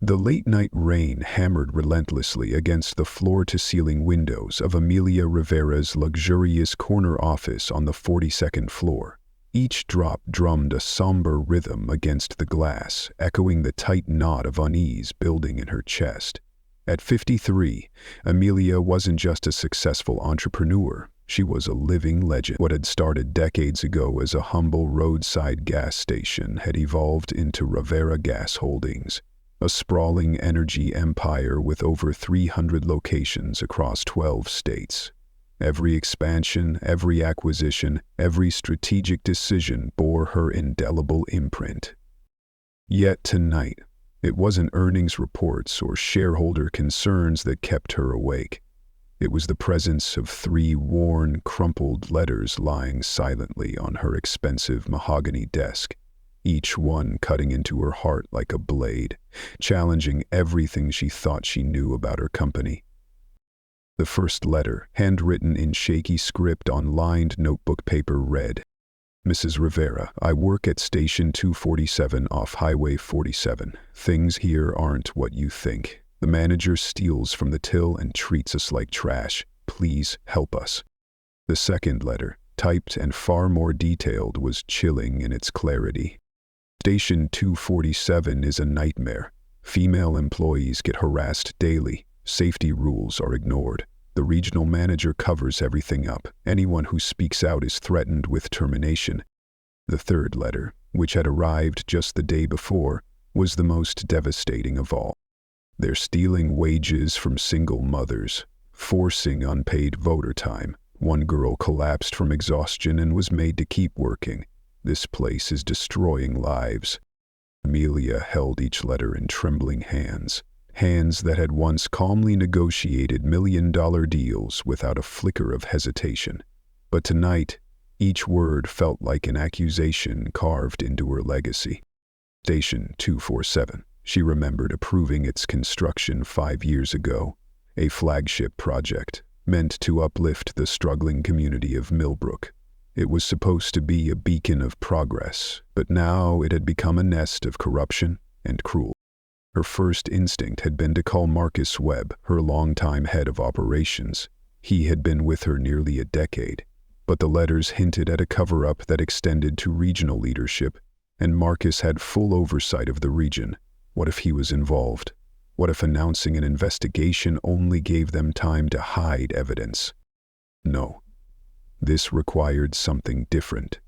The late-night rain hammered relentlessly against the floor-to-ceiling windows of Amelia Rivera's luxurious corner office on the 42nd floor. Each drop drummed a somber rhythm against the glass, echoing the tight knot of unease building in her chest. At 53, Amelia wasn't just a successful entrepreneur. She was a living legend. What had started decades ago as a humble roadside gas station had evolved into Rivera Gas Holdings, a sprawling energy empire with over 300 locations across 12 states. Every expansion, every acquisition, every strategic decision bore her indelible imprint. Yet tonight, it wasn't earnings reports or shareholder concerns that kept her awake. It was the presence of 3 worn, crumpled letters lying silently on her expensive mahogany desk, each one cutting into her heart like a blade, challenging everything she thought she knew about her company. The first letter, handwritten in shaky script on lined notebook paper, read, "Mrs. Rivera, I work at Station 247 off Highway 47. Things here aren't what you think. The manager steals from the till and treats us like trash. Please help us." The second letter, typed and far more detailed, was chilling in its clarity. "Station 247 is a nightmare. Female employees get harassed daily. Safety rules are ignored. The regional manager covers everything up. Anyone who speaks out is threatened with termination." The third letter, which had arrived just the day before, was the most devastating of all. "They're stealing wages from single mothers, forcing unpaid voter time. One girl collapsed from exhaustion and was made to keep working. This place is destroying lives." Amelia held each letter in trembling hands. Hands that had once calmly negotiated million-dollar deals without a flicker of hesitation. But tonight, each word felt like an accusation carved into her legacy. Station 247. She remembered approving its construction 5 years ago, a flagship project meant to uplift the struggling community of Millbrook. It was supposed to be a beacon of progress, but now it had become a nest of corruption and cruelty. Her first instinct had been to call Marcus Webb, her longtime head of operations. He had been with her nearly a decade, but the letters hinted at a cover-up that extended to regional leadership, and Marcus had full oversight of the region. What if he was involved? What if announcing an investigation only gave them time to hide evidence? No. This required something different.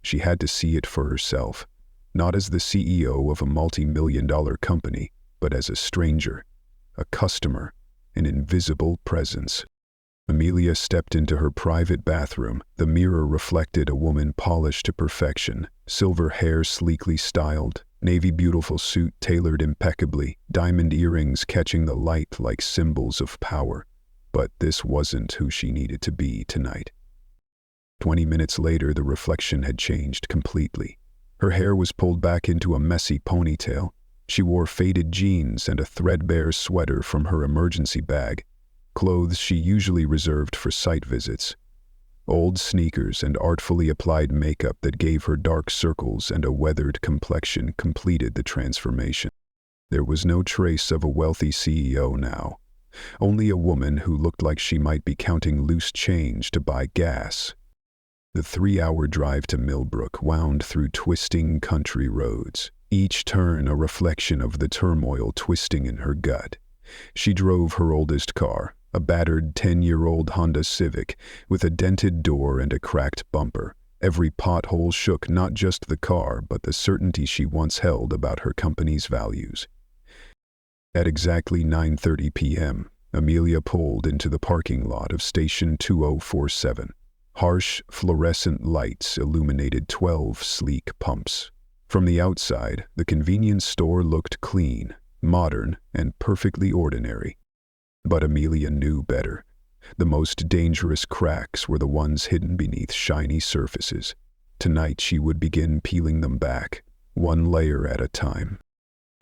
She had to see it for herself, not as the CEO of a multi-million-dollar company, but as a stranger, a customer, an invisible presence. Amelia stepped into her private bathroom. The mirror reflected a woman polished to perfection, silver hair sleekly styled, navy beautiful suit tailored impeccably, diamond earrings catching the light like symbols of power. But this wasn't who she needed to be tonight. 20 minutes later, the reflection had changed completely. Her hair was pulled back into a messy ponytail. She wore faded jeans and a threadbare sweater from her emergency bag, clothes she usually reserved for site visits. Old sneakers and artfully applied makeup that gave her dark circles and a weathered complexion completed the transformation. There was no trace of a wealthy CEO now, only a woman who looked like she might be counting loose change to buy gas. The 3-hour drive to Millbrook wound through twisting country roads, each turn a reflection of the turmoil twisting in her gut. She drove her oldest car, a battered 10-year-old Honda Civic with a dented door and a cracked bumper. Every pothole shook not just the car, but the certainty she once held about her company's values. At exactly 9:30 p.m., Amelia pulled into the parking lot of Station 2047. Harsh, fluorescent lights illuminated 12 sleek pumps. From the outside, the convenience store looked clean, modern, and perfectly ordinary. But Amelia knew better. The most dangerous cracks were the ones hidden beneath shiny surfaces. Tonight she would begin peeling them back, one layer at a time.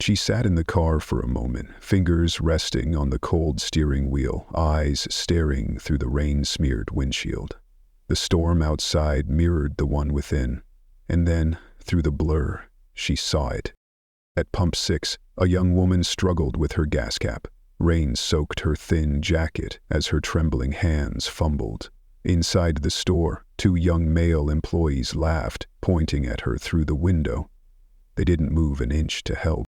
She sat in the car for a moment, fingers resting on the cold steering wheel, eyes staring through the rain-smeared windshield. The storm outside mirrored the one within, and then, through the blur, she saw it. At pump 6, a young woman struggled with her gas cap. Rain soaked her thin jacket as her trembling hands fumbled. Inside the store, 2 young male employees laughed, pointing at her through the window. They didn't move an inch to help.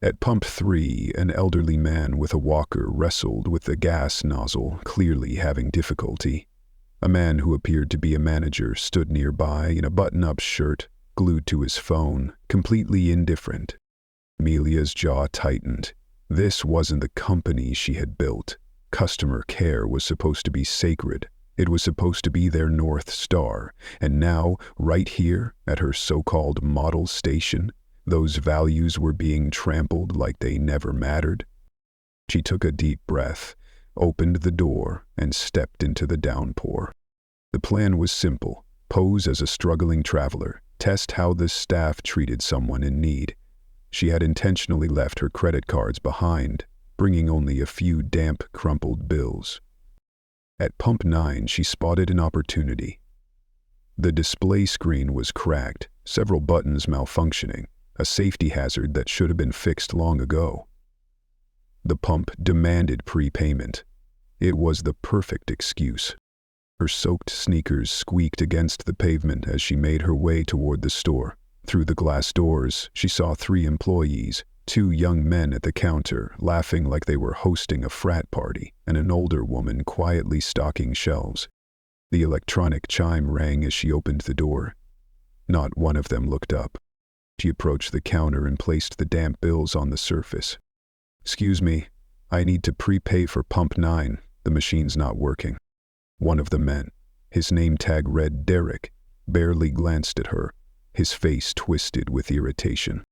At pump 3, an elderly man with a walker wrestled with the gas nozzle, clearly having difficulty. A man who appeared to be a manager stood nearby in a button-up shirt, glued to his phone, completely indifferent. Amelia's jaw tightened. This wasn't the company she had built. Customer care was supposed to be sacred. It was supposed to be their North Star. And now, right here, at her so-called model station, those values were being trampled like they never mattered. She took a deep breath, opened the door, and stepped into the downpour. The plan was simple: pose as a struggling traveler, test how the staff treated someone in need. She had intentionally left her credit cards behind, bringing only a few damp, crumpled bills. At pump 9, she spotted an opportunity. The display screen was cracked, several buttons malfunctioning, a safety hazard that should have been fixed long ago. The pump demanded prepayment. It was the perfect excuse. Her soaked sneakers squeaked against the pavement as she made her way toward the store. Through the glass doors, she saw 3 employees, 2 young men at the counter, laughing like they were hosting a frat party, and an older woman quietly stocking shelves. The electronic chime rang as she opened the door. Not one of them looked up. She approached the counter and placed the damp bills on the surface. "Excuse me, I need to prepay for pump 9. The machine's not working." One of the men, his name tag read Derek, barely glanced at her, his face twisted with irritation.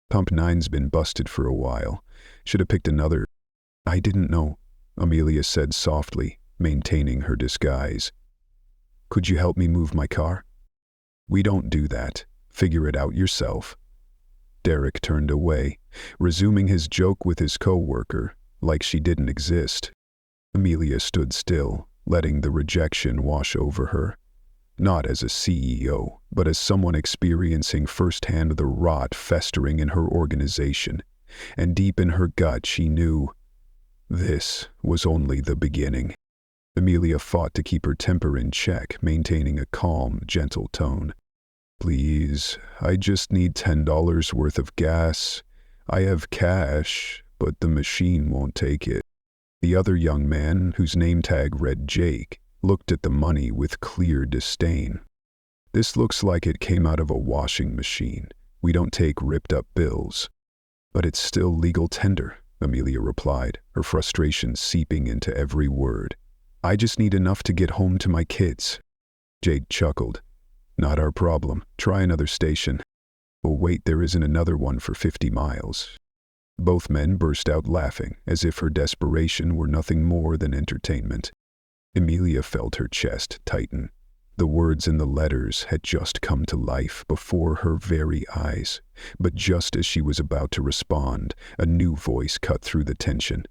"Pump 9's been busted for a while. Should have picked another." "I didn't know," Amelia said softly, maintaining her disguise. "Could you help me move my car?" "We don't do that. Figure it out yourself." Derek turned away, resuming his joke with his co-worker, like she didn't exist. Amelia stood still, letting the rejection wash over her. Not as a CEO, but as someone experiencing firsthand the rot festering in her organization. And deep in her gut she knew this was only the beginning. Amelia fought to keep her temper in check, maintaining a calm, gentle tone. "Please, I just need $10 worth of gas. I have cash, but the machine won't take it." The other young man, whose name tag read Jake, looked at the money with clear disdain. "This looks like it came out of a washing machine. We don't take ripped-up bills." "But it's still legal tender," Amelia replied, her frustration seeping into every word. "I just need enough to get home to my kids." Jake chuckled. "Not our problem. Try another station." "Oh wait, there isn't another one for 50 miles. Both men burst out laughing, as if her desperation were nothing more than entertainment. Amelia felt her chest tighten. The words in the letters had just come to life before her very eyes, but just as she was about to respond, a new voice cut through the tension.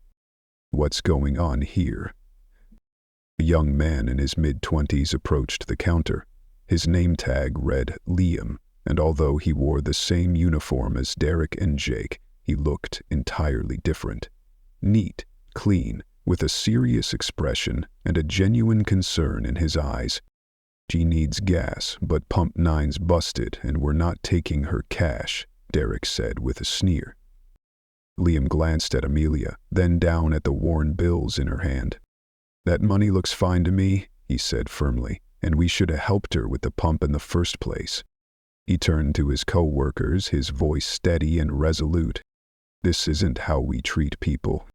"What's going on here?" A young man in his mid-20s approached the counter. His name tag read Liam, and although he wore the same uniform as Derek and Jake, he looked entirely different. Neat, clean, with a serious expression and a genuine concern in his eyes. "She needs gas, but pump 9's busted and we're not taking her cash," Derek said with a sneer. Liam glanced at Amelia, then down at the worn bills in her hand. "That money looks fine to me," he said firmly, "and we should have helped her with the pump in the first place." He turned to his co-workers, his voice steady and resolute. "This isn't how we treat people."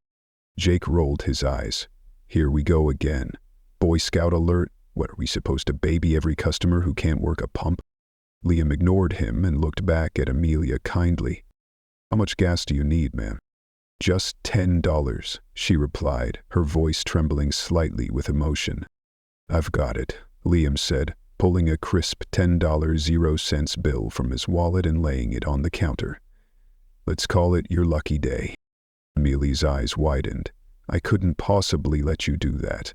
Jake rolled his eyes. "Here we go again. Boy Scout alert. What, are we supposed to baby every customer who can't work a pump?" Liam ignored him and looked back at Amelia kindly. "How much gas do you need, ma'am?" "Just $10, she replied, her voice trembling slightly with emotion. "I've got it," Liam said, pulling a crisp $10.00 bill from his wallet and laying it on the counter. "Let's call it your lucky day." Amelia's eyes widened. "I couldn't possibly let you do that."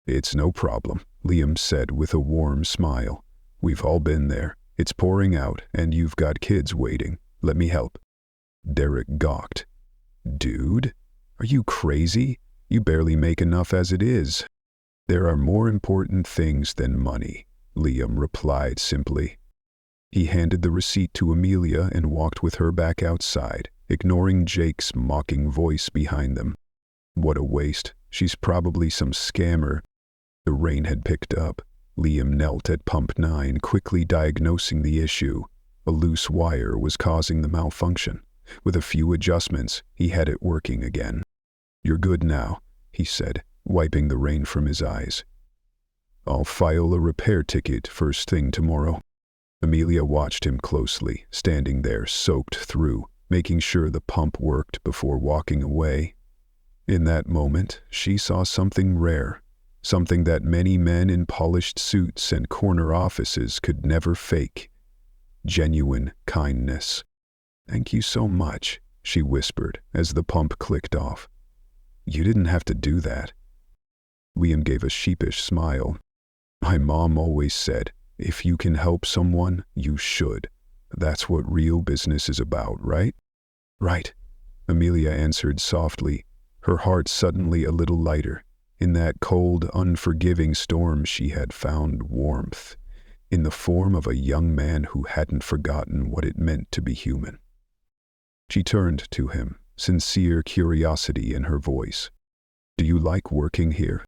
"It's no problem," Liam said with a warm smile. "We've all been there. It's pouring out, and you've got kids waiting. Let me help." Derek gawked. Dude, are you crazy? You barely make enough as it is. There are more important things than money, Liam replied simply. He handed the receipt to Amelia and walked with her back outside, ignoring Jake's mocking voice behind them. What a waste. She's probably some scammer. The rain had picked up. Liam knelt at pump 9, quickly diagnosing the issue. A loose wire was causing the malfunction. With a few adjustments, he had it working again. You're good now, he said, wiping the rain from his eyes. I'll file a repair ticket first thing tomorrow. Amelia watched him closely, standing there soaked through, making sure the pump worked before walking away. In that moment, she saw something rare, something that many men in polished suits and corner offices could never fake. Genuine kindness. Thank you so much, she whispered as the pump clicked off. You didn't have to do that. Liam gave a sheepish smile. My mom always said, if you can help someone, you should. That's what real business is about, right? Right, Amelia answered softly, her heart suddenly a little lighter. In that cold, unforgiving storm she had found warmth, in the form of a young man who hadn't forgotten what it meant to be human. She turned to him, sincere curiosity in her voice. Do you like working here?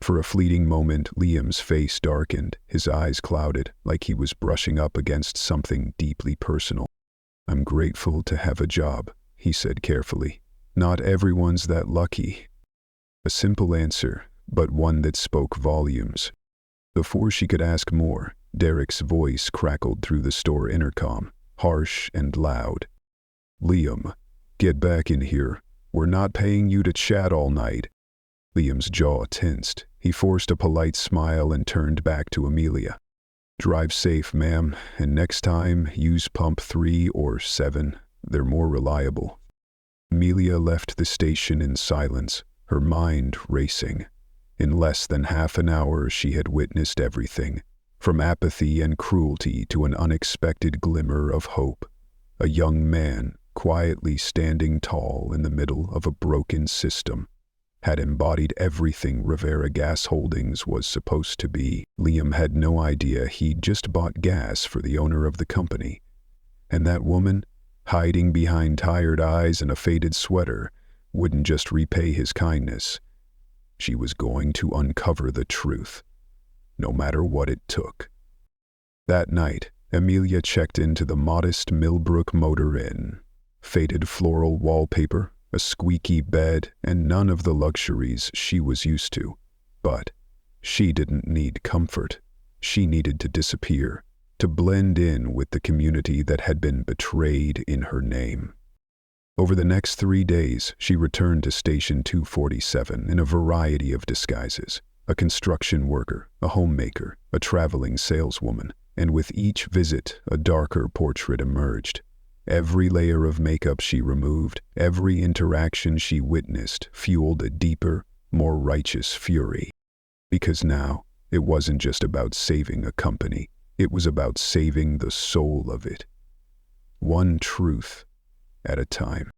For a fleeting moment, Liam's face darkened, his eyes clouded, like he was brushing up against something deeply personal. I'm grateful to have a job, he said carefully. Not everyone's that lucky. A simple answer, but one that spoke volumes. Before she could ask more, Derek's voice crackled through the store intercom, harsh and loud. Liam, get back in here. We're not paying you to chat all night. Liam's jaw tensed. He forced a polite smile and turned back to Amelia. Drive safe, ma'am, and next time use pump 3 or 7. They're more reliable. Amelia left the station in silence, her mind racing. In less than half an hour she had witnessed everything, from apathy and cruelty to an unexpected glimmer of hope. A young man, quietly standing tall in the middle of a broken system, had embodied everything Rivera Gas Holdings was supposed to be. Liam had no idea he'd just bought gas for the owner of the company. And that woman, hiding behind tired eyes and a faded sweater, wouldn't just repay his kindness. She was going to uncover the truth, no matter what it took. That night, Amelia checked into the modest Millbrook Motor Inn. Faded floral wallpaper, a squeaky bed, and none of the luxuries she was used to. But she didn't need comfort. She needed to disappear, to blend in with the community that had been betrayed in her name. Over the next 3 days, she returned to Station 247 in a variety of disguises. A construction worker, a homemaker, a traveling saleswoman, and with each visit, a darker portrait emerged. Every layer of makeup she removed, every interaction she witnessed fueled a deeper, more righteous fury. Because now, it wasn't just about saving a company, it was about saving the soul of it. One truth at a time.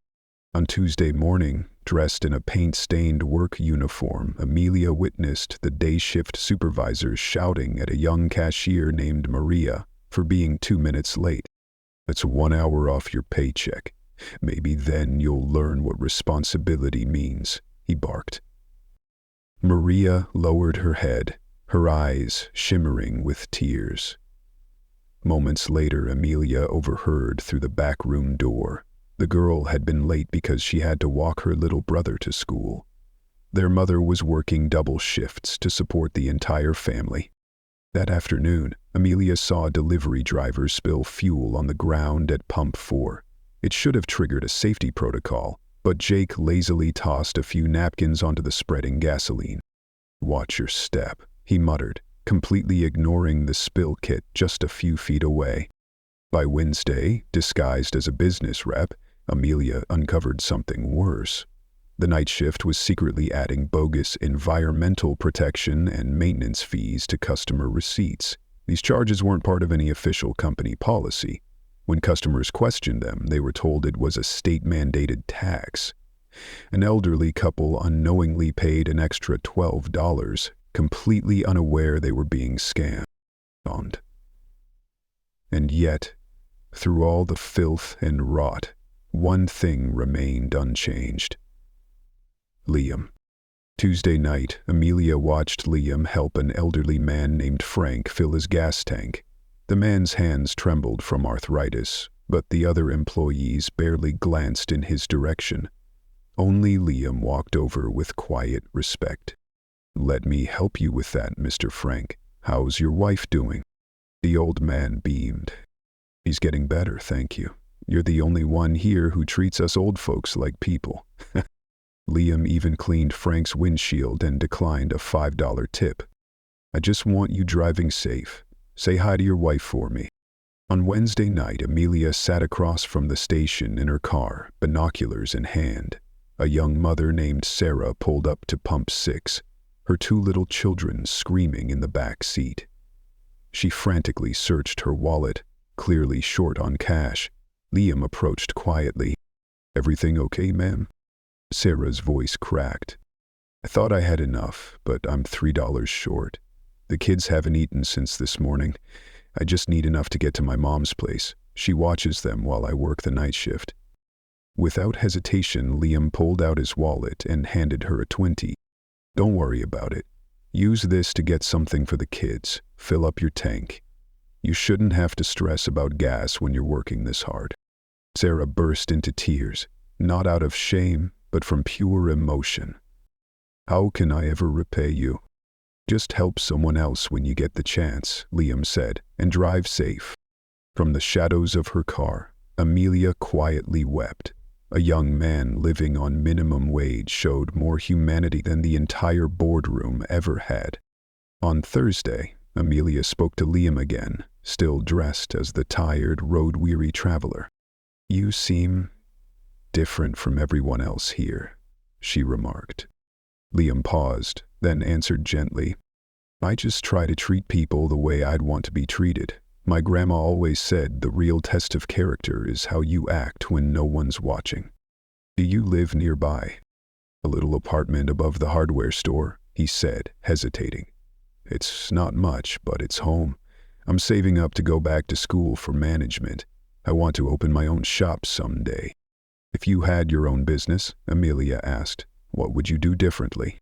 On Tuesday morning, dressed in a paint-stained work uniform, Amelia witnessed the day shift supervisor shouting at a young cashier named Maria for being 2 minutes late. That's 1 hour off your paycheck. Maybe then you'll learn what responsibility means, he barked. Maria lowered her head, her eyes shimmering with tears. Moments later, Amelia overheard through the back room door. The girl had been late because she had to walk her little brother to school. Their mother was working double shifts to support the entire family. That afternoon, Amelia saw a delivery driver spill fuel on the ground at pump 4. It should have triggered a safety protocol, but Jake lazily tossed a few napkins onto the spreading gasoline. Watch your step, he muttered, completely ignoring the spill kit just a few feet away. By Wednesday, disguised as a business rep, Amelia uncovered something worse. The night shift was secretly adding bogus environmental protection and maintenance fees to customer receipts. These charges weren't part of any official company policy. When customers questioned them, they were told it was a state-mandated tax. An elderly couple unknowingly paid an extra $12, completely unaware they were being scammed. And yet, through all the filth and rot, one thing remained unchanged. Liam. Tuesday night, Amelia watched Liam help an elderly man named Frank fill his gas tank. The man's hands trembled from arthritis, but the other employees barely glanced in his direction. Only Liam walked over with quiet respect. "Let me help you with that, Mr. Frank. How's your wife doing?" The old man beamed. "He's getting better, thank you. You're the only one here who treats us old folks like people." Liam even cleaned Frank's windshield and declined a $5 tip. "I just want you driving safe. Say hi to your wife for me." On Wednesday night, Amelia sat across from the station in her car, binoculars in hand. A young mother named Sarah pulled up to pump 6, her 2 little children screaming in the back seat. She frantically searched her wallet, clearly short on cash. Liam approached quietly. "Everything okay, ma'am?" Sarah's voice cracked. "I thought I had enough, but I'm $3 short. The kids haven't eaten since this morning. I just need enough to get to my mom's place. She watches them while I work the night shift." Without hesitation, Liam pulled out his wallet and handed her a $20. "Don't worry about it. Use this to get something for the kids. Fill up your tank. You shouldn't have to stress about gas when you're working this hard." Sarah burst into tears, not out of shame, but from pure emotion. "How can I ever repay you?" "Just help someone else when you get the chance," Liam said, "and drive safe." From the shadows of her car, Amelia quietly wept. A young man living on minimum wage showed more humanity than the entire boardroom ever had. On Thursday, Amelia spoke to Liam again, still dressed as the tired, road-weary traveler. "You seem different from everyone else here," she remarked. Liam paused, then answered gently, "I just try to treat people the way I'd want to be treated. My grandma always said the real test of character is how you act when no one's watching." "Do you live nearby?" "A little apartment above the hardware store," he said, hesitating. "It's not much, but it's home. I'm saving up to go back to school for management. I want to open my own shop someday." "If you had your own business," Amelia asked, "what would you do differently?"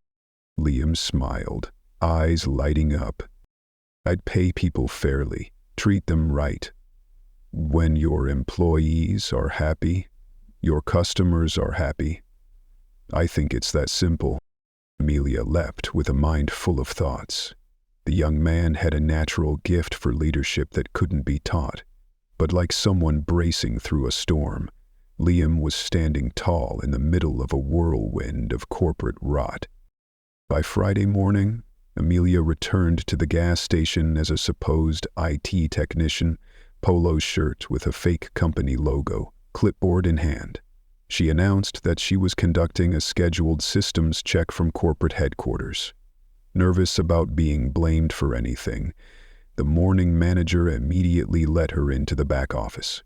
Liam smiled, eyes lighting up. "I'd pay people fairly, treat them right. When your employees are happy, your customers are happy. I think it's that simple." Amelia leapt with a mind full of thoughts. The young man had a natural gift for leadership that couldn't be taught. But like someone bracing through a storm, Liam was standing tall in the middle of a whirlwind of corporate rot. By Friday morning, Amelia returned to the gas station as a supposed IT technician, polo shirt with a fake company logo, clipboard in hand. She announced that she was conducting a scheduled systems check from corporate headquarters. Nervous about being blamed for anything, the morning manager immediately let her into the back office.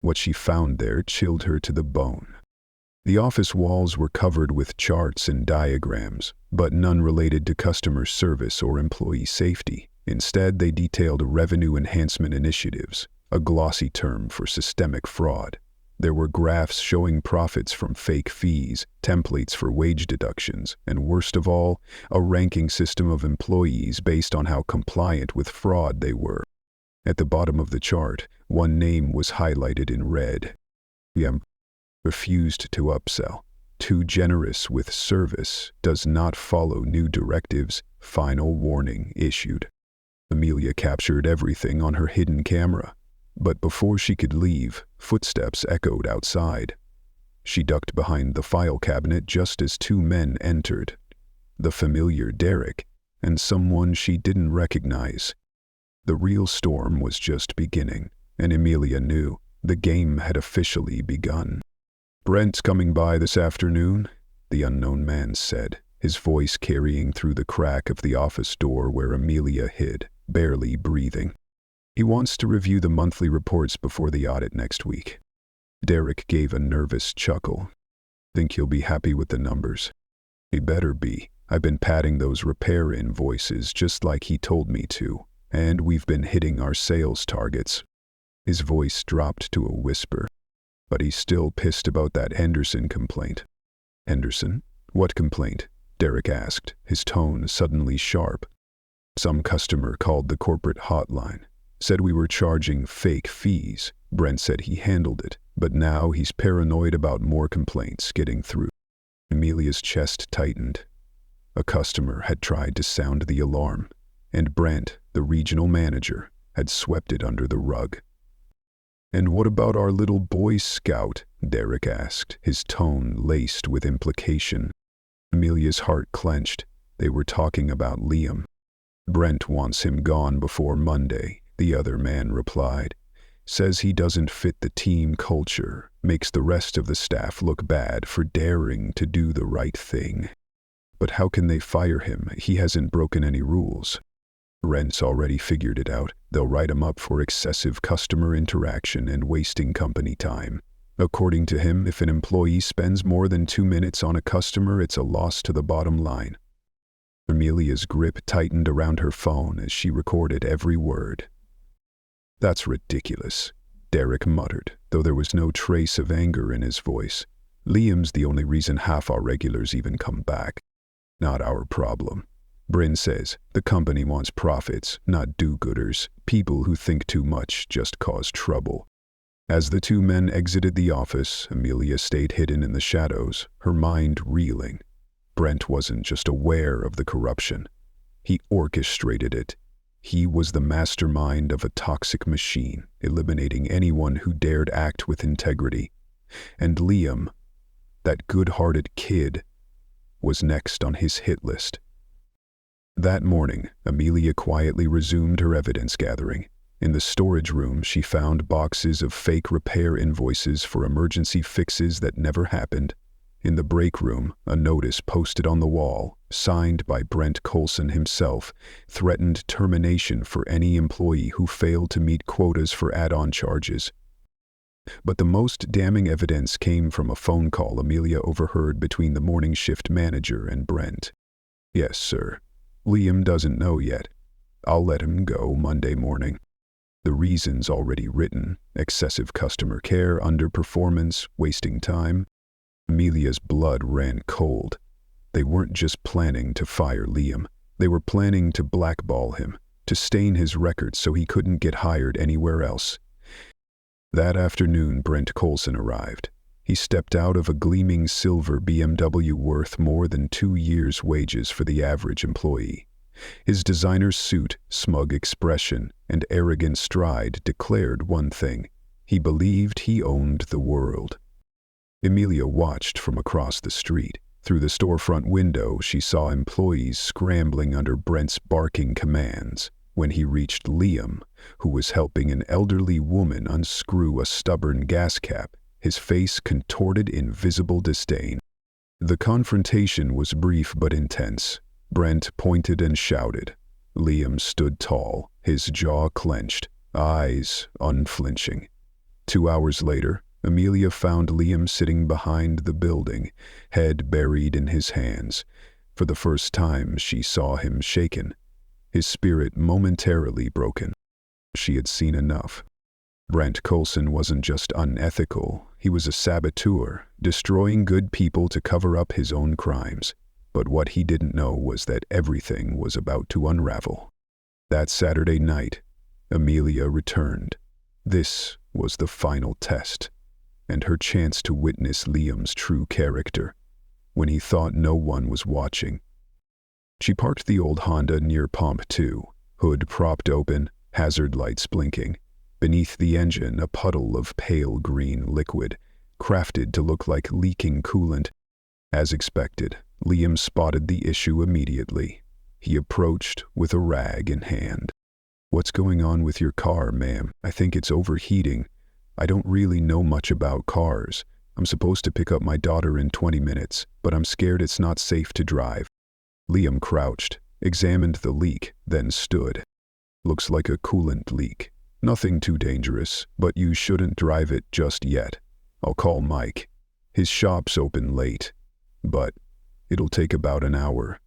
What she found there chilled her to the bone. The office walls were covered with charts and diagrams, but none related to customer service or employee safety. Instead, they detailed revenue enhancement initiatives, a glossy term for systemic fraud. There were graphs showing profits from fake fees, templates for wage deductions, and worst of all, a ranking system of employees based on how compliant with fraud they were. At the bottom of the chart, one name was highlighted in red. Liam refused to upsell. Too generous with service, does not follow new directives, final warning issued. Amelia captured everything on her hidden camera. But before she could leave, footsteps echoed outside. She ducked behind the file cabinet just as 2 men entered. The familiar Derek, and someone she didn't recognize. The real storm was just beginning, and Amelia knew the game had officially begun. "Brent's coming by this afternoon," the unknown man said, his voice carrying through the crack of the office door where Amelia hid, barely breathing. He wants to review the monthly reports before the audit next week. Derek gave a nervous chuckle. Think he'll be happy with the numbers? He better be. I've been padding those repair invoices just like he told me to, and we've been hitting our sales targets. His voice dropped to a whisper. But he's still pissed about that Henderson complaint. Henderson? What complaint? Derek asked, his tone suddenly sharp. Some customer called the corporate hotline. Said we were charging fake fees. Brent said he handled it, but now he's paranoid about more complaints getting through. Amelia's chest tightened. A customer had tried to sound the alarm, and Brent, the regional manager, had swept it under the rug. "And what about our little Boy Scout?" Derek asked, his tone laced with implication. Amelia's heart clenched. They were talking about Liam. "Brent wants him gone before Monday," the other man replied. "Says he doesn't fit the team culture, makes the rest of the staff look bad for daring to do the right thing." "But how can they fire him? He hasn't broken any rules." Brent's already figured it out. They'll write him up for excessive customer interaction and wasting company time. According to him, if an employee spends more than 2 minutes on a customer, it's a loss to the bottom line. Amelia's grip tightened around her phone as she recorded every word. "That's ridiculous," Derek muttered, though there was no trace of anger in his voice. "Liam's the only reason half our regulars even come back. Not our problem. Bryn says the company wants profits, not do-gooders. People who think too much just cause trouble." As the two men exited the office, Amelia stayed hidden in the shadows, her mind reeling. Brent wasn't just aware of the corruption. He orchestrated it. He was the mastermind of a toxic machine, eliminating anyone who dared act with integrity. And Liam, that good-hearted kid, was next on his hit list. That morning, Amelia quietly resumed her evidence gathering. In the storage room, she found boxes of fake repair invoices for emergency fixes that never happened. In the break room, a notice posted on the wall, signed by Brent Coulson himself, threatened termination for any employee who failed to meet quotas for add-on charges. But the most damning evidence came from a phone call Amelia overheard between the morning shift manager and Brent. "Yes, sir. Liam doesn't know yet. I'll let him go Monday morning. The reasons already written: excessive customer care, underperformance, wasting time." Amelia's blood ran cold. They weren't just planning to fire Liam. They were planning to blackball him, to stain his record so he couldn't get hired anywhere else. That afternoon, Brent Coulson arrived. He stepped out of a gleaming silver BMW worth more than 2 years' wages for the average employee. His designer suit, smug expression, and arrogant stride declared one thing: he believed he owned the world. Amelia watched from across the street. Through the storefront window, she saw employees scrambling under Brent's barking commands. When he reached Liam, who was helping an elderly woman unscrew a stubborn gas cap, his face contorted in visible disdain. The confrontation was brief but intense. Brent pointed and shouted. Liam stood tall, his jaw clenched, eyes unflinching. 2 hours later, Amelia found Liam sitting behind the building, head buried in his hands. For the first time, she saw him shaken, his spirit momentarily broken. She had seen enough. Brent Coulson wasn't just unethical, he was a saboteur, destroying good people to cover up his own crimes. But what he didn't know was that everything was about to unravel. That Saturday night, Amelia returned. This was the final test, and her chance to witness Liam's true character, when he thought no one was watching. She parked the old Honda near Pump 2, hood propped open, hazard lights blinking. Beneath the engine, a puddle of pale green liquid, crafted to look like leaking coolant. As expected, Liam spotted the issue immediately. He approached with a rag in hand. "What's going on with your car, ma'am? I think it's overheating. I don't really know much about cars. I'm supposed to pick up my daughter in 20 minutes, but I'm scared it's not safe to drive." Liam crouched, examined the leak, then stood. "Looks like a coolant leak. Nothing too dangerous, but you shouldn't drive it just yet. I'll call Mike. His shop's open late, but it'll take about an hour."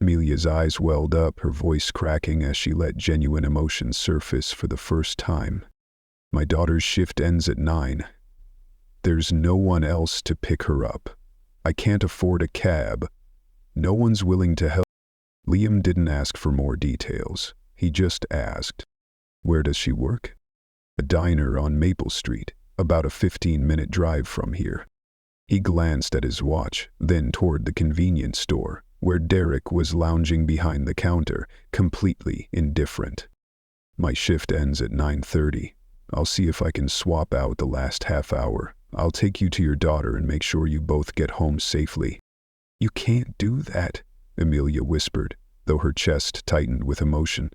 Amelia's eyes welled up, her voice cracking as she let genuine emotion surface for the first time. "My daughter's shift ends at 9. There's no one else to pick her up. I can't afford a cab. No one's willing to help." Liam didn't ask for more details. He just asked, "Where does she work?" "A diner on Maple Street, about a 15-minute drive from here." He glanced at his watch, then toward the convenience store, where Derek was lounging behind the counter, completely indifferent. "My shift ends at 9:30. I'll see if I can swap out the last half hour. I'll take you to your daughter and make sure you both get home safely." "You can't do that," Amelia whispered, though her chest tightened with emotion.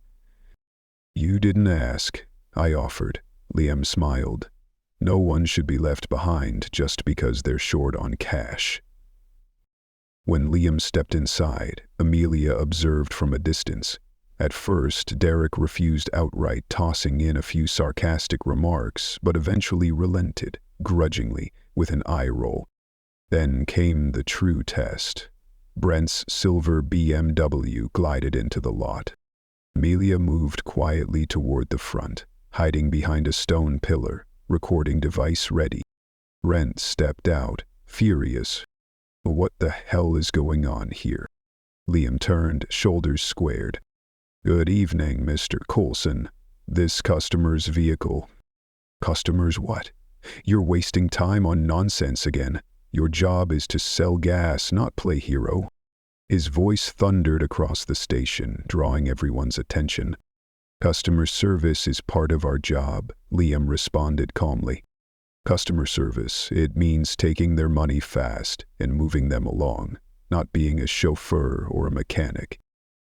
"You didn't ask. I offered." Liam smiled. "No one should be left behind just because they're short on cash." When Liam stepped inside, Amelia observed from a distance. At first, Derek refused outright, tossing in a few sarcastic remarks, but eventually relented, grudgingly, with an eye roll. Then came the true test. Brent's silver BMW glided into the lot. Amelia moved quietly toward the front, hiding behind a stone pillar, recording device ready. Brent stepped out, furious. "What the hell is going on here?" Liam turned, shoulders squared. "Good evening, Mr. Coulson. This customer's vehicle." "Customer's what? You're wasting time on nonsense again. Your job is to sell gas, not play hero." His voice thundered across the station, drawing everyone's attention. "Customer service is part of our job," Liam responded calmly. "Customer service, it means taking their money fast and moving them along, not being a chauffeur or a mechanic."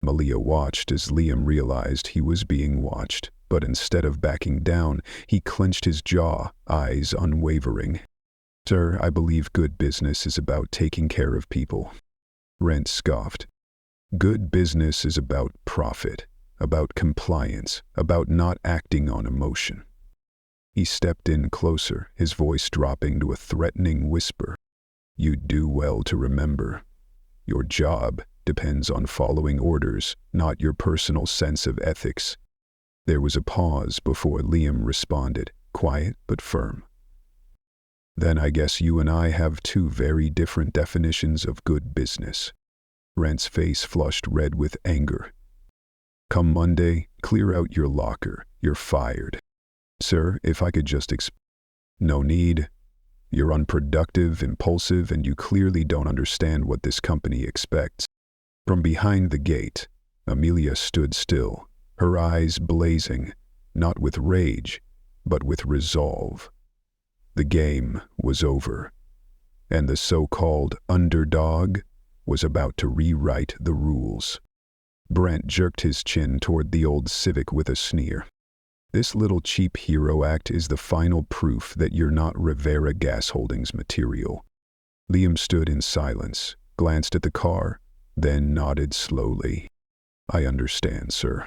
Amelia watched as Liam realized he was being watched, but instead of backing down, he clenched his jaw, eyes unwavering. "Sir, I believe good business is about taking care of people." Brent scoffed. "Good business is about profit, about compliance, about not acting on emotion." He stepped in closer, his voice dropping to a threatening whisper. "You'd do well to remember. Your job depends on following orders, not your personal sense of ethics." There was a pause before Liam responded, quiet but firm. "Then I guess you and I have two very different definitions of good business." Brent's face flushed red with anger. "Come Monday, clear out your locker. You're fired." "Sir, if I could just No need. You're unproductive, impulsive, and you clearly don't understand what this company expects." From behind the gate, Amelia stood still, her eyes blazing, not with rage, but with resolve. The game was over, and the so-called underdog was about to rewrite the rules. Brent jerked his chin toward the old Civic with a sneer. "This little cheap hero act is the final proof that you're not Rivera Gas Holdings material." Liam stood in silence, glanced at the car, then nodded slowly. "I understand, sir,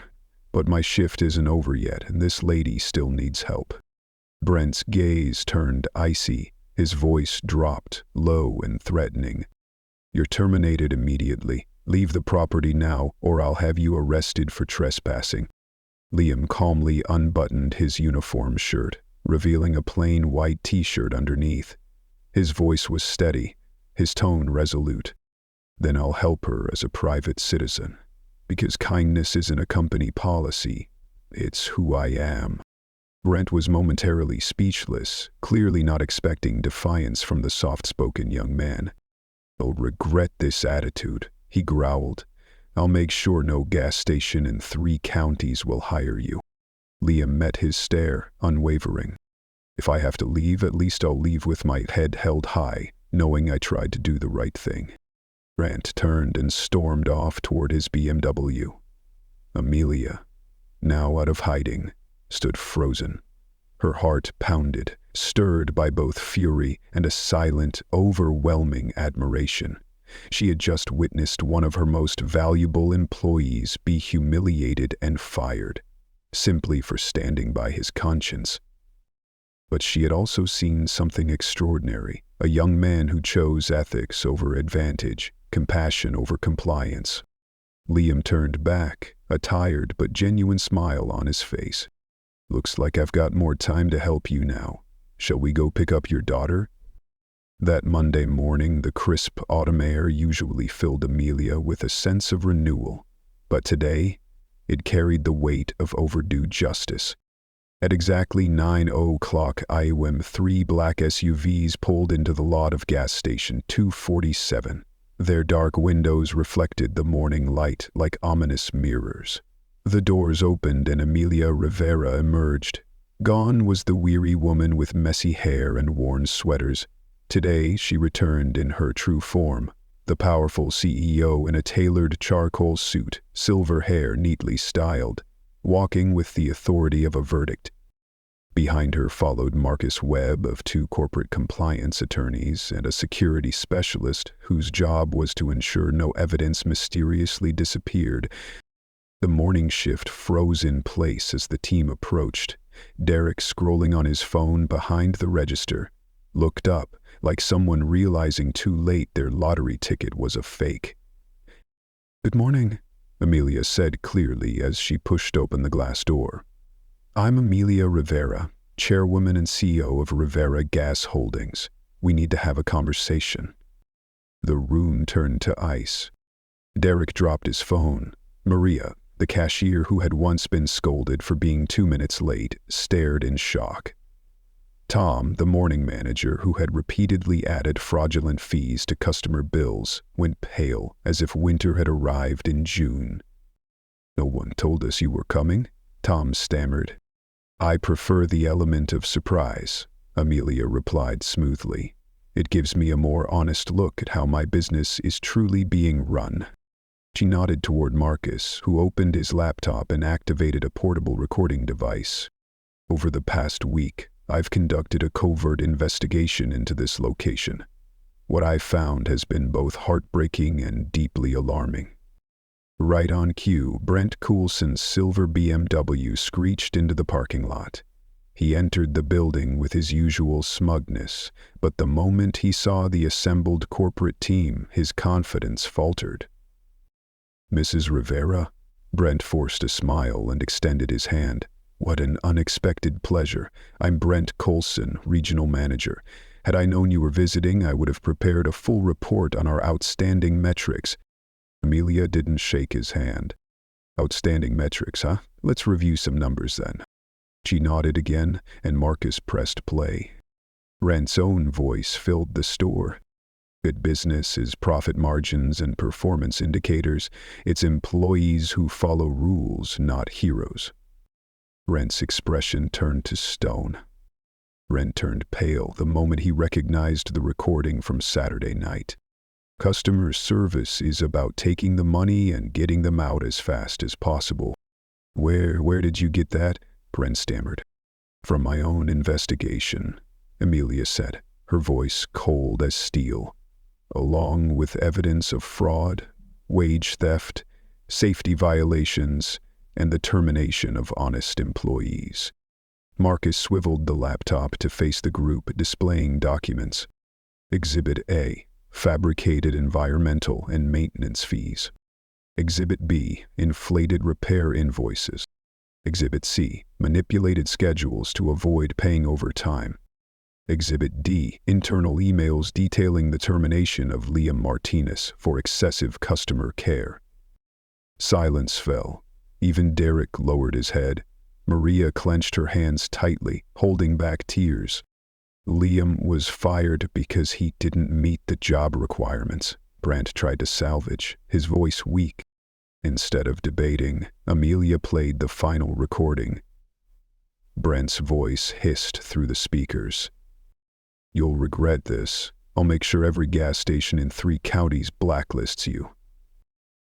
but my shift isn't over yet and this lady still needs help." Brent's gaze turned icy, his voice dropped, low and threatening. "You're terminated immediately. Leave the property now, or I'll have you arrested for trespassing." Liam calmly unbuttoned his uniform shirt, revealing a plain white t-shirt underneath. His voice was steady, his tone resolute. "Then I'll help her as a private citizen, because kindness isn't a company policy, it's who I am." Brent was momentarily speechless, clearly not expecting defiance from the soft-spoken young man. "You'll regret this attitude," he growled. "I'll make sure no gas station in 3 counties will hire you." Liam met his stare, unwavering. "If I have to leave, at least I'll leave with my head held high, knowing I tried to do the right thing." Brent turned and stormed off toward his BMW. Amelia, now out of hiding, stood frozen. Her heart pounded, stirred by both fury and a silent, overwhelming admiration. She had just witnessed one of her most valuable employees be humiliated and fired. simply for standing by his conscience. But she had also seen something extraordinary, a young man who chose ethics over advantage, compassion over compliance. Liam turned back, a tired but genuine smile on his face. "Looks like I've got more time to help you now. Shall we go pick up your daughter?" That Monday morning, the crisp autumn air usually filled Amelia with a sense of renewal, but today, it carried the weight of overdue justice. At exactly 9:00 a.m., 3 black SUVs pulled into the lot of gas station 247. Their dark windows reflected the morning light like ominous mirrors. The doors opened and Amelia Rivera emerged. Gone was the weary woman with messy hair and worn sweaters. Today she returned in her true form, the powerful CEO in a tailored charcoal suit, silver hair neatly styled, walking with the authority of a verdict. Behind her followed Marcus Webb of 2 corporate compliance attorneys and a security specialist whose job was to ensure no evidence mysteriously disappeared. The morning shift froze in place as the team approached. Derek, scrolling on his phone behind the register, looked up, like someone realizing too late their lottery ticket was a fake. "Good morning," Amelia said clearly as she pushed open the glass door. "I'm Amelia Rivera, chairwoman and CEO of Rivera Gas Holdings. We need to have a conversation." The room turned to ice. Derek dropped his phone. Maria, the cashier who had once been scolded for being 2 minutes late, stared in shock. Tom, the morning manager who had repeatedly added fraudulent fees to customer bills, went pale as if winter had arrived in June. "No one told us you were coming," Tom stammered. "I prefer the element of surprise," Amelia replied smoothly. "It gives me a more honest look at how my business is truly being run." She nodded toward Marcus, who opened his laptop and activated a portable recording device. "Over the past week, I've conducted a covert investigation into this location. What I've found has been both heartbreaking and deeply alarming." Right on cue, Brent Coulson's silver BMW screeched into the parking lot. He entered the building with his usual smugness, but the moment he saw the assembled corporate team, his confidence faltered. "Mrs. Rivera?" Brent forced a smile and extended his hand. "What an unexpected pleasure. I'm Brent Coulson, regional manager. Had I known you were visiting, I would have prepared a full report on our outstanding metrics." Amelia didn't shake his hand. "Outstanding metrics, huh? Let's review some numbers then." She nodded again, and Marcus pressed play. Brent's own voice filled the store. "Good business is profit margins and performance indicators. It's employees who follow rules, not heroes." Brent's expression turned to stone. Brent turned pale the moment he recognized the recording from Saturday night. "Customer service is about taking the money and getting them out as fast as possible." Where did you get that?" Brent stammered. "From my own investigation," Amelia said, her voice cold as steel. "Along with evidence of fraud, wage theft, safety violations, and the termination of honest employees." Marcus swiveled the laptop to face the group, displaying documents. Exhibit A, fabricated environmental and maintenance fees. Exhibit B, inflated repair invoices. Exhibit C, manipulated schedules to avoid paying overtime. Exhibit D, internal emails detailing the termination of Liam Martinez for excessive customer care. Silence fell. Even Derek lowered his head. Maria clenched her hands tightly, holding back tears. Liam was fired because he didn't meet the job requirements, Brent tried to salvage, his voice weak. Instead of debating, Amelia played the final recording. Brent's voice hissed through the speakers. "You'll regret this. I'll make sure every gas station in 3 counties blacklists you."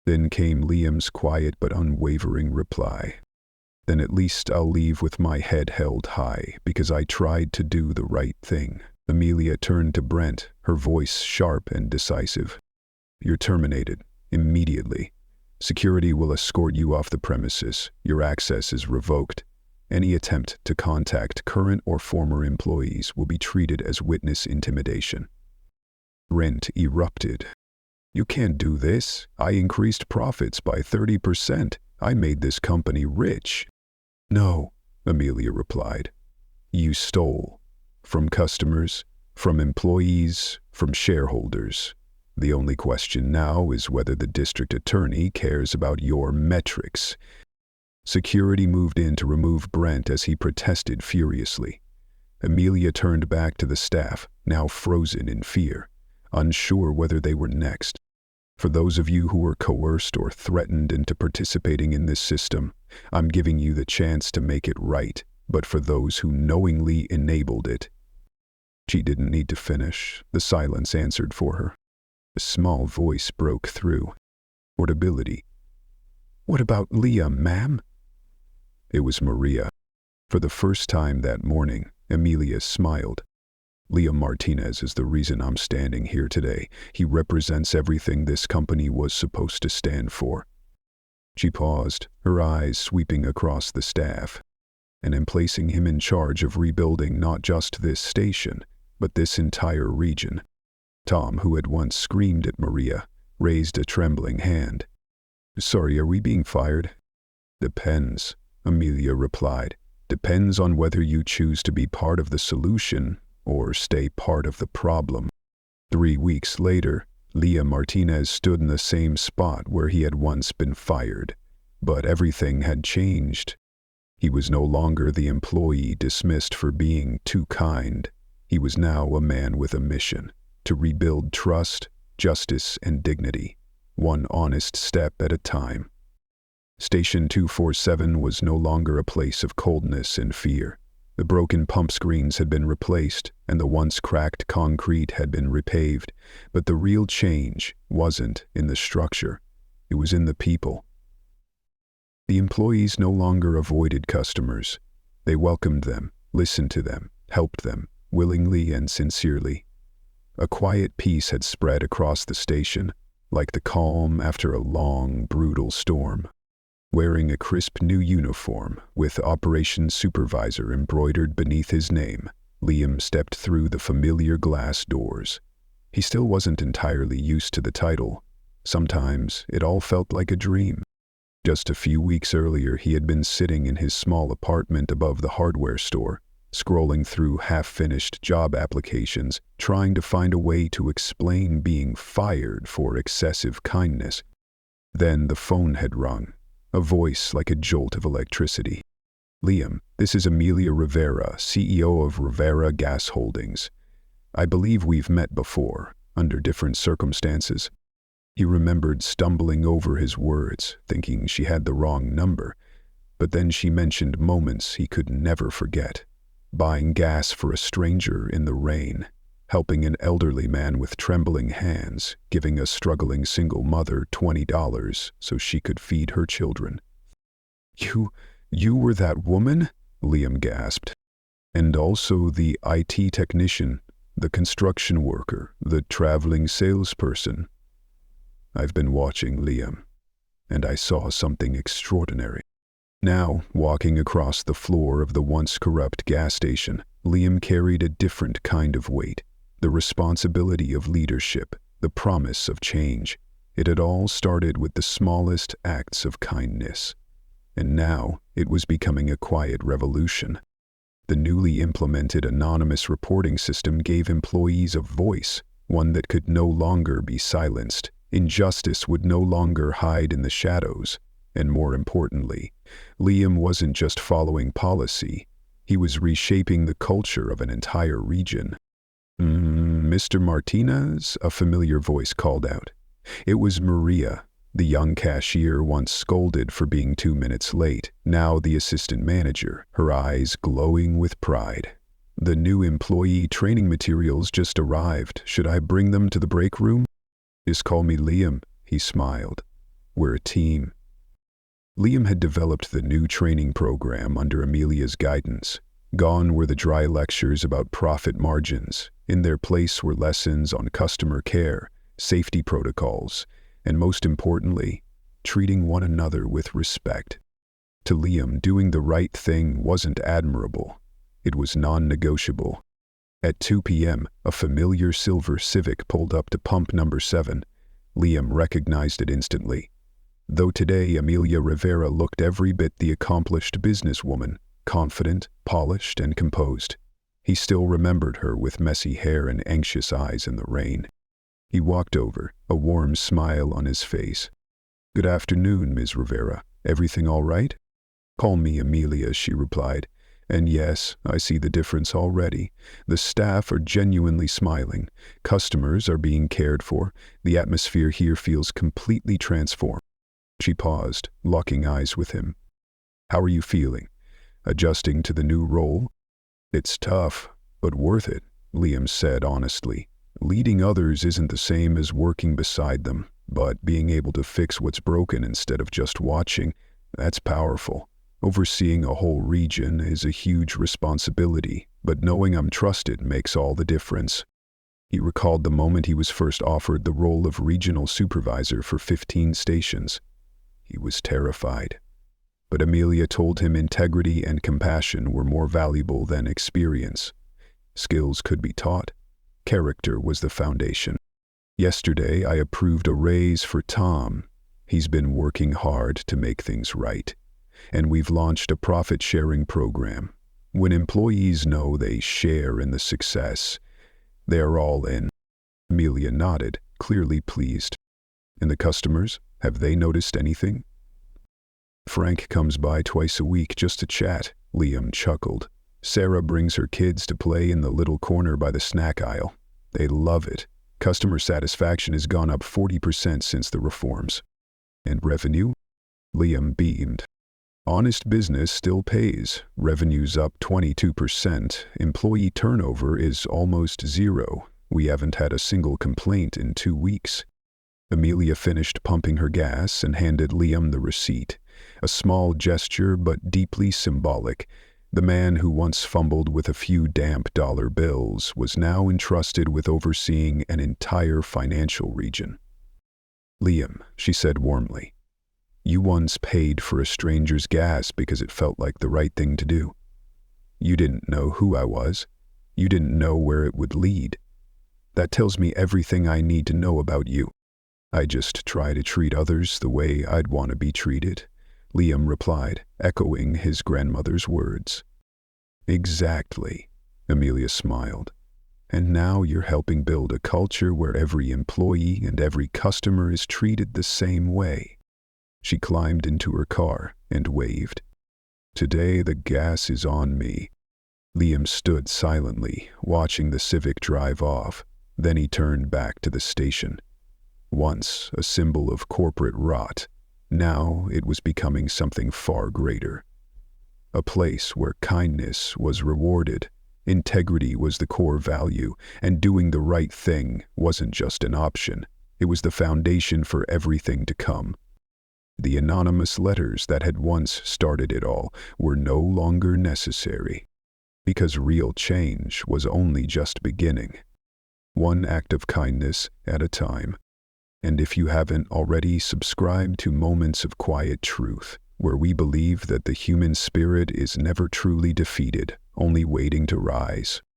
Then came Liam's quiet but unwavering reply. "Then at least I'll leave with my head held high because I tried to do the right thing." Amelia turned to Brent, her voice sharp and decisive. "You're terminated, immediately. Security will escort you off the premises. Your access is revoked. Any attempt to contact current or former employees will be treated as witness intimidation. Brent erupted. You can't do this. I increased profits by 30%. I made this company rich. No, Amelia replied. You stole. From customers, from employees, from shareholders. The only question now is whether the district attorney cares about your metrics. Security moved in to remove Brent as he protested furiously. Amelia turned back to the staff, now frozen in fear, unsure whether they were next. For those of you who were coerced or threatened into participating in this system, I'm giving you the chance to make it right, but for those who knowingly enabled it. She didn't need to finish. The silence answered for her. A small voice broke through. Portability. What about Leah, ma'am? It was Maria. For the first time that morning, Amelia smiled. Liam Martinez is the reason I'm standing here today. He represents everything this company was supposed to stand for. She paused, her eyes sweeping across the staff. And in placing him in charge of rebuilding not just this station, but this entire region. Tom, who had once screamed at Maria, raised a trembling hand. Sorry, are we being fired? Depends, Amelia replied. Depends on whether you choose to be part of the solution or stay part of the problem. 3 weeks later, Leah Martinez stood in the same spot where he had once been fired. But everything had changed. He was no longer the employee dismissed for being too kind. He was now a man with a mission, to rebuild trust, justice, and dignity, one honest step at a time. Station 247 was no longer a place of coldness and fear. The broken pump screens had been replaced, and the once cracked concrete had been repaved, but the real change wasn't in the structure. It was in the people. The employees no longer avoided customers. They welcomed them, listened to them, helped them, willingly and sincerely. A quiet peace had spread across the station, like the calm after a long, brutal storm. Wearing a crisp new uniform, with Operations Supervisor embroidered beneath his name, Liam stepped through the familiar glass doors. He still wasn't entirely used to the title. Sometimes it all felt like a dream. Just a few weeks earlier, he had been sitting in his small apartment above the hardware store, scrolling through half-finished job applications, trying to find a way to explain being fired for excessive kindness. Then the phone had rung, a voice like a jolt of electricity. Liam, this is Amelia Rivera, CEO of Rivera Gas Holdings. I believe we've met before, under different circumstances. He remembered stumbling over his words, thinking she had the wrong number, but then she mentioned moments he could never forget. Buying gas for a stranger in the rain, helping an elderly man with trembling hands, giving a struggling single mother $20 so she could feed her children. You were that woman? Liam gasped. And also the IT technician, the construction worker, the traveling salesperson. I've been watching Liam, and I saw something extraordinary. Now, walking across the floor of the once corrupt gas station, Liam carried a different kind of weight, the responsibility of leadership, the promise of change. It had all started with the smallest acts of kindness, and now it was becoming a quiet revolution. The newly implemented anonymous reporting system gave employees a voice, one that could no longer be silenced. Injustice would no longer hide in the shadows. And more importantly, Liam wasn't just following policy, he was reshaping the culture of an entire region. Mr. Martinez, a familiar voice called out. It was Maria, the young cashier once scolded for being 2 minutes late, now the assistant manager, her eyes glowing with pride. The new employee training materials just arrived. Should I bring them to the break room? Just call me Liam, he smiled. We're a team. Liam had developed the new training program under Amelia's guidance. Gone were the dry lectures about profit margins. In their place were lessons on customer care, safety protocols, and most importantly, treating one another with respect. To Liam, doing the right thing wasn't admirable. It was non-negotiable. At 2 p.m., a familiar silver Civic pulled up to pump number 7. Liam recognized it instantly. Though today Amelia Rivera looked every bit the accomplished businesswoman, confident, polished, and composed, he still remembered her with messy hair and anxious eyes in the rain. He walked over, a warm smile on his face. "Good afternoon, Ms. Rivera. Everything all right?" "Call me Amelia," she replied. "And yes, I see the difference already. The staff are genuinely smiling. Customers are being cared for. The atmosphere here feels completely transformed." She paused, locking eyes with him. "How are you feeling? Adjusting to the new role?" "It's tough, but worth it," Liam said honestly. "Leading others isn't the same as working beside them, but being able to fix what's broken instead of just watching, that's powerful. Overseeing a whole region is a huge responsibility, but knowing I'm trusted makes all the difference." He recalled the moment he was first offered the role of regional supervisor for 15 stations. He was terrified. But Amelia told him integrity and compassion were more valuable than experience. Skills could be taught. Character was the foundation. "Yesterday, I approved a raise for Tom. He's been working hard to make things right. And we've launched a profit-sharing program. When employees know they share in the success, they're all in." Amelia nodded, clearly pleased. "And the customers? Have they noticed anything?" "Frank comes by twice a week just to chat," Liam chuckled. "Sarah brings her kids to play in the little corner by the snack aisle. They love it. Customer satisfaction has gone up 40% since the reforms." "And revenue?" Liam beamed. "Honest business still pays. Revenue's up 22%. Employee turnover is almost zero. We haven't had a single complaint in 2 weeks." Amelia finished pumping her gas and handed Liam the receipt. A small gesture, but deeply symbolic. The man who once fumbled with a few damp dollar bills was now entrusted with overseeing an entire financial region. "Liam," she said warmly, "you once paid for a stranger's gas because it felt like the right thing to do. You didn't know who I was. You didn't know where it would lead. That tells me everything I need to know about you." "I just try to treat others the way I'd want to be treated," Liam replied, echoing his grandmother's words. "Exactly," Amelia smiled. "And now you're helping build a culture where every employee and every customer is treated the same way." She climbed into her car and waved. "Today the gas is on me." Liam stood silently, watching the Civic drive off. Then he turned back to the station. Once a symbol of corporate rot, now it was becoming something far greater. A place where kindness was rewarded, integrity was the core value, and doing the right thing wasn't just an option. It was the foundation for everything to come. The anonymous letters that had once started it all were no longer necessary, because real change was only just beginning. One act of kindness at a time. And if you haven't already, subscribe to Moments of Quiet Truth, where we believe that the human spirit is never truly defeated, only waiting to rise.